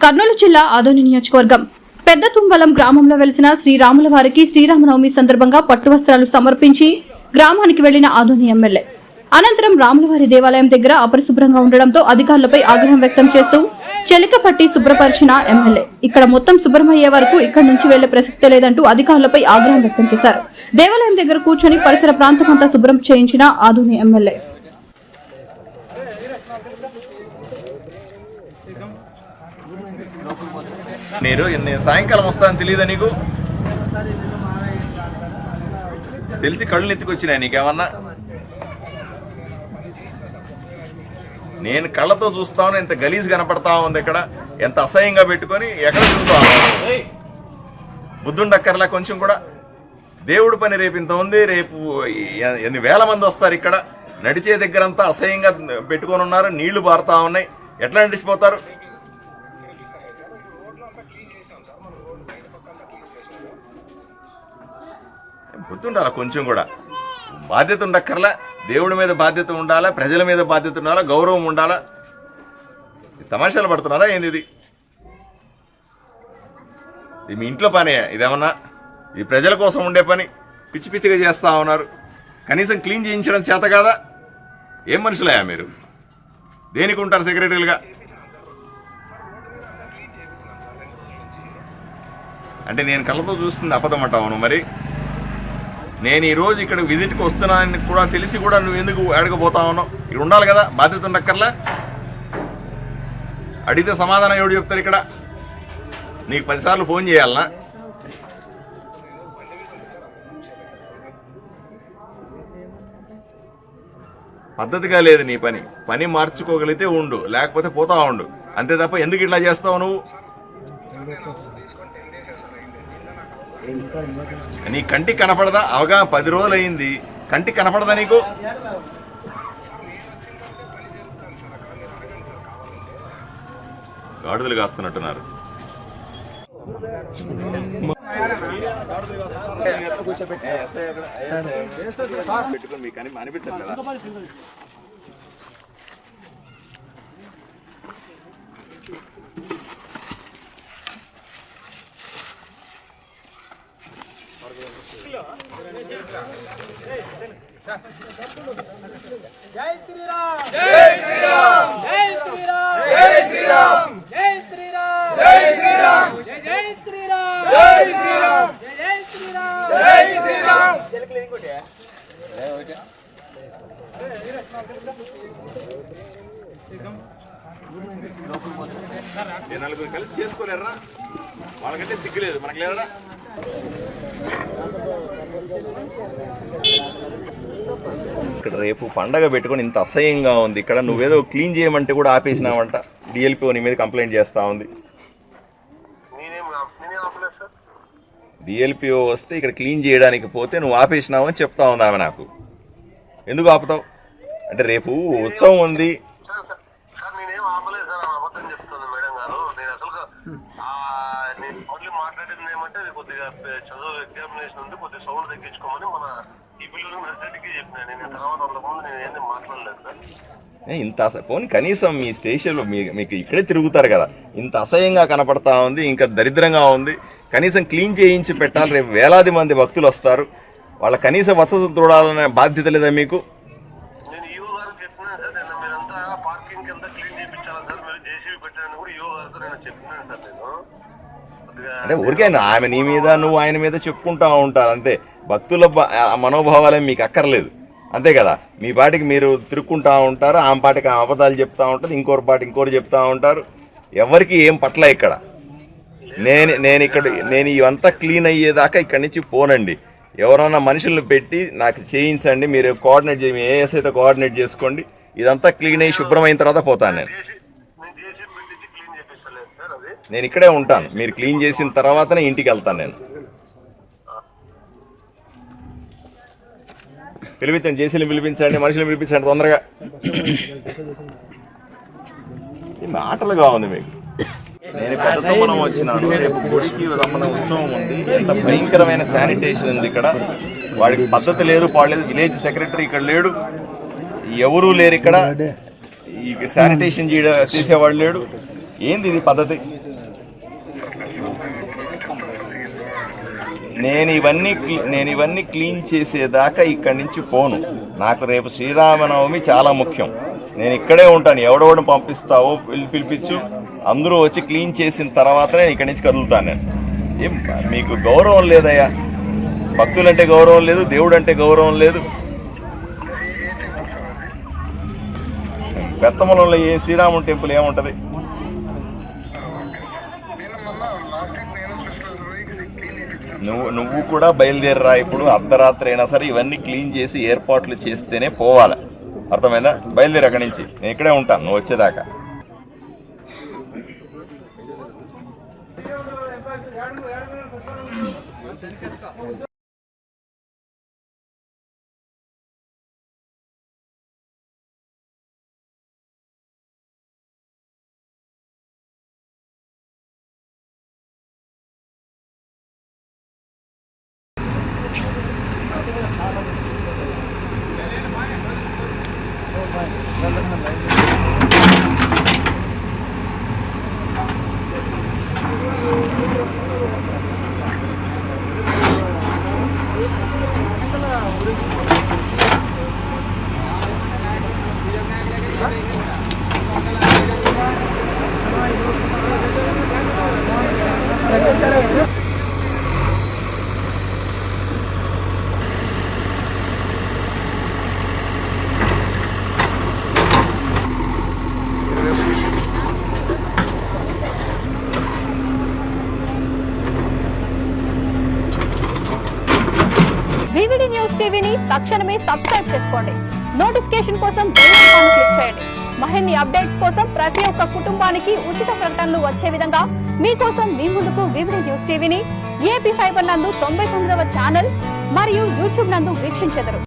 కర్నూలు జిల్లా ఆదోని నియోజకవర్గం పెద్ద తుంబలం గ్రామంలో వెలిసిన శ్రీరాముల వారికి శ్రీరామనవమి సందర్భంగా పట్టు వస్త్రాలు సమర్పించి గ్రామానికి వెళ్లిన ఆదోని ఎమ్మెల్యే అనంతరం రాములవారి దేవాలయం దగ్గర అపరిశుభ్రంగా ఉండడంతో అధికారులపై ఆగ్రహం వ్యక్తం చేస్తూ చెలికపట్టి శుభ్రపరిచిన ఎమ్మెల్యే ఇక్కడ మొత్తం శుభ్రమయ్యే వరకు ఇక్కడి నుంచి వెళ్లే ప్రసక్తే లేదంటూ అధికారులపై ఆగ్రహం వ్యక్తం చేశారు. దేవాలయం దగ్గర కూర్చొని పరిసర ప్రాంతమంతా శుభ్రం చేయించిన ఆదోని ఎమ్మెల్యే నేను సాయంకాలం వస్తాను తెలియదా నీకు? తెలిసి కళ్ళు నెత్తికొచ్చినాయి నీకేమన్నా? నేను కళ్ళతో చూస్తాను ఎంత గలీజ్ కనపడతా ఉంది, ఇక్కడ ఎంత అసహ్యంగా పెట్టుకొని ఎక్కడ చూస్తాను. బుద్ధుండక్కర్లా కొంచెం కూడా. దేవుడి పని రేపు ఇంత ఉంది, రేపు ఎన్ని వేల మంది వస్తారు. ఇక్కడ నడిచే దగ్గరంతా అసహ్యంగా పెట్టుకొని ఉన్నారు, నీళ్లు బారుతా ఉన్నాయి. ఎట్లా నడిచిపోతారు? గుర్తుండాలా కొంచెం కూడా. బాధ్యత ఉండక్కర్లా, దేవుడి మీద బాధ్యత ఉండాలా, ప్రజల మీద బాధ్యత ఉండాలా, గౌరవం ఉండాలా. తమాషాలు పడుతున్నారా ఏంది? ఇది మీ ఇంట్లో పని ఇదేమన్నా? ఇది ప్రజల కోసం ఉండే పని. పిచ్చి పిచ్చిగా చేస్తూ ఉన్నారు. కనీసం క్లీన్ చేయించడం చేత కాదా? ఏం మనుషులయ్యా మీరు? దేనికి ఉంటారు సెక్రటరీలుగా? అంటే నేను కళ్ళతో చూస్తుంది అబద్ధం అంటావు మరి? నేను ఈరోజు ఇక్కడ విజిట్కి వస్తున్నానని కూడా తెలిసి కూడా నువ్వు ఎందుకు అడగబోతా ఉన్నావు? ఇక్కడ ఉండాలి కదా, బాధ్యత ఉండక్కర్లా. అడిగితే సమాధానం ఎవడు చెప్తారు? ఇక్కడ నీకు 10 సార్లు ఫోన్ చేయాలనా? పద్ధతిగా లేదు నీ పని. పని మార్చుకోగలిగితే ఉండు, లేకపోతే పోతా ఉండు. అంతే తప్ప ఎందుకు ఇట్లా చేస్తావు నువ్వు? నీ కంటికి కనపడదా? అవగా 10 రోజులు అయింది, కంటికి కనపడదా నీకు? గాడుదలు కాస్తున్నట్టున్నారు. పెట్టుకుని మీకు అని అనిపించట్లేదా? జై శ్రీరామ్ జై శ్రీరామ్ జై శ్రీరామ్ జై శ్రీరామ్ జై శ్రీరామ్ జై శ్రీరామ్ జై శ్రీరామ్ జై శ్రీరామ్ జై శ్రీరామ్ జై శ్రీరామ్ సెలెక్ట్ ఇంకోటి నలుగురు కలిసి చేసుకోలేరా? వాళ్ళకంటే సిగ్గులేదు, మనకు లేదరా? ఇక్కడ రేపు పండగ పెట్టుకొని ఇంత అసహ్యంగా ఉంది. ఇక్కడ నువ్వేదో క్లీన్ చేయమంటే కూడా ఆపేసినావంట. డిఎల్పిఓ నీ మీద కంప్లైంట్ చేస్తా ఉంది. డిఎల్పిఓ వస్తే ఇక్కడ క్లీన్ చేయడానికి పోతే నువ్వు ఆపేసినావు అని చెప్తా ఉంది ఆమె నాకు. ఎందుకు ఆపుతావు? అంటే రేపు ఉత్సవం ఉంది. మాట్లాడేది ఏమంటే కొద్దిగా చదువు ఎగ్జామినేషన్ ఉంది, కొద్దిగా సౌండ్ తగ్గించుకోమని మన ఈ పిల్లలు నర్సరీకి చెప్పినా. నేను తర్వాత అంతకుముందు నేను ఏంది మాట్లాడలేదు సార్. ఇంత పోనీ కనీసం మీ స్టేషన్లో మీకు ఇక్కడే తిరుగుతారు కదా, ఇంత అసహ్యంగా కనపడతా ఉంది, ఇంకా దరిద్రంగా ఉంది. కనీసం క్లీన్ చేయించి పెట్టాలి. రేపు వేలాది మంది భక్తులు వస్తారు, వాళ్ళ కనీస వసతులు చూడాలనే బాధ్యత లేదా మీకు? నేను ఈవో గారికి చెప్పినా సార్. నేను మీరంతా పార్కింగ్ కింద క్లీన్ చేయించాలి సార్, మీరు జేసీబీ పెట్టాలని కూడా ఈవో గారితో నేను చెప్పినాను సార్. నేను అంటే ఊరికే ఆమె నీ మీద నువ్వు ఆయన మీద చెప్పుకుంటా ఉంటారు అంతే. భక్తుల మనోభావాలే మీకు అక్కర్లేదు, అంతే కదా? మీ పాటికి మీరు తిరుక్కుంటా ఉంటారు, ఆమె పాటికి ఆమె అబద్ధాలు చెప్తా ఉంటుంది, ఇంకోటి పాటి ఇంకోటి చెప్తా ఉంటారు. ఎవరికి ఏం పట్ల ఇక్కడ నేను ఇవంతా క్లీన్ అయ్యేదాకా ఇక్కడి నుంచి పోనండి. ఎవరైనా మనుషులను పెట్టి నాకు చేయించండి, మీరు కోఆర్డినేట్ చేయండి, ఏఎస్ అయితే కోఆర్డినేట్ చేసుకోండి. ఇదంతా క్లీన్ అయ్యి శుభ్రమైన తర్వాత పోతాను నేను ఇక్కడే ఉంటాను. మీరు క్లీన్ చేసిన తర్వాతనే ఇంటికి వెళ్తాను. నేను పిలిపించండి, జేసీని పిలిపించండి, మనుషులు పిలిపించండి తొందరగా. మాటలుగా ఉంది మీకు. నేను పెద్ద తుమ్మనం వచ్చినాను, రేపు గుడికి రమ్మన ఉత్సవం ఉంది. ఎంత భయంకరమైన శానిటేషన్ ఉంది ఇక్కడ. వాడికి పద్ధతి లేదు, పాడలేదు. విలేజ్ సెక్రటరీ ఇక్కడ లేడు, ఎవరూ లేరు ఇక్కడ. ఈ శానిటేషన్ చేసేవాడు లేడు. ఏంది ఇది పద్ధతి? నేను ఇవన్నీ క్లీన్ చేసేదాకా ఇక్కడి నుంచి పోను. నాకు రేపు శ్రీరామనవమి చాలా ముఖ్యం. నేను ఇక్కడే ఉంటాను. ఎవడెవడు పంపిస్తావో పిలిపించు, అందరూ వచ్చి క్లీన్ చేసిన తర్వాతనే నేను ఇక్కడి నుంచి కదులుతాను. నేను ఏం మీకు గౌరవం లేదయ్యా? భక్తులంటే గౌరవం లేదు, దేవుడు అంటే గౌరవం లేదు. పెత్తమలంలో ఏ శ్రీరాముని టెంపుల్ ఏముంటుంది? నువ్వు కూడా బయలుదేరరా. ఇప్పుడు అర్ధరాత్రి అయినా సరే ఇవన్నీ క్లీన్ చేసి ఏర్పాట్లు చేస్తేనే పోవాలి. అర్థమైందా? బయలుదేరి అక్కడి నుంచి. నేను ఇక్కడే ఉంటాను నువ్వు వచ్చేదాకా. వివిడి న్యూస్ టీవీని తక్షణమే సబ్స్క్రైబ్ చేసుకోండి. నోటిఫికేషన్ కోసం బెల్ ఐకాన్ క్లిక్ చేయండి. మరిన్ని అప్డేట్స్ కోసం ప్రతి ఒక్క కుటుంబానికి ఉచిత ప్రకటనలు వచ్చే విధంగా మీకోసం మీ ముందుకు వివిడి న్యూస్ టీవీని ఏపీ ఫైబర్ నందు 99వ ఛానల్ మరియు యూట్యూబ్ నందు వీక్షించెదరు.